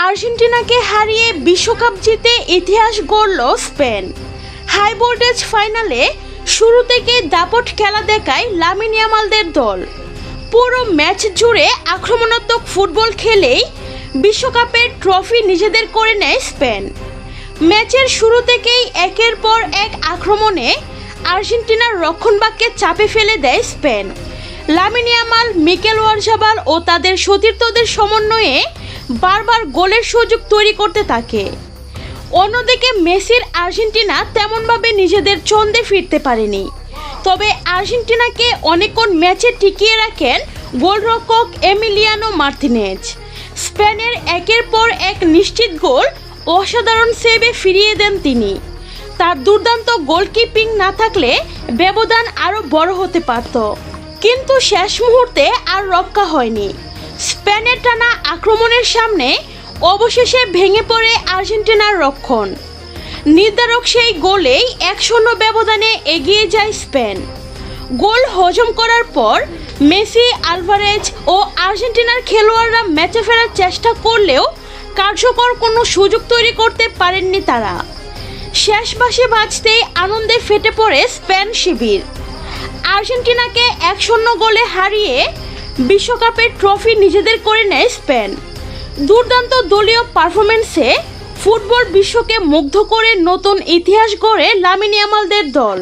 আর্জেন্টিনাকে হারিয়ে বিশ্বকাপ জিতে ইতিহাস গড়ল স্পেন। হাই ভোল্টেজ ফাইনালে শুরু থেকে দাপট খেলা দেখায় লামিন ইয়ামালদের দল। পুরো ম্যাচ জুড়ে আক্রমণাত্মক ফুটবল খেলেই বিশ্বকাপের ট্রফি নিজেদের করে নেয় স্পেন। ম্যাচের শুরু থেকেই একের পর এক আক্রমণে আর্জেন্টিনার রক্ষণভাগকে চাপে ফেলে দেয় Spain. Lamine Yamal, Mikel Oyarzabal ও তাদের সতীর্থদের সমন্বয়ে বারবার গোলের সুযোগ তৈরি করতে থাকে। অন্যদিকে মেসির আর্জেন্টিনা তেমনভাবে নিজেদের ছন্দে ফিরতে পারেনি। তবে আর্জেন্টিনাকে অনেকক্ষণ ম্যাচে টিকিয়ে রাখেন গোলরক্ষক এমিলিয়ানো মার্তিনেজ। স্পেনের একের পর এক নিশ্চিত গোল অসাধারণ সেভে ফিরিয়ে দেন তিনি। তার দুর্দান্ত গোলকিপিং না থাকলে ব্যবধান আরও বড় হতে পারত, কিন্তু শেষ মুহূর্তে আর রক্ষা হয়নি। স্পেনের টানা আক্রমণের সামনে অবশেষে ভেঙে পড়ে আর্জেন্টিনার রক্ষণ। নির্ধারক সেই গোলেই 1-0 ব্যবধানে এগিয়ে যায় স্পেন। গোল হজম করার পর মেসি, আলভারেজ ও আর্জেন্টিনার খেলোয়াড়রা ম্যাচে ফেরার চেষ্টা করলেও কার্যকর কোনো সুযোগ তৈরি করতে পারেননি তারা। শেষ বাঁশি বাজতেই আনন্দে ফেটে পড়ে স্পেন শিবির। আর্জেন্টিনাকে 1-0 গোলে হারিয়ে বিশ্বকাপের ট্রফি নিজেদের করে নেয় স্পেন। দুর্দান্ত দলীয় পারফরমেন্সে ফুটবল বিশ্বকে মুগ্ধ করে নতুন ইতিহাস গড়ে লামিন ইয়ামালদের দল।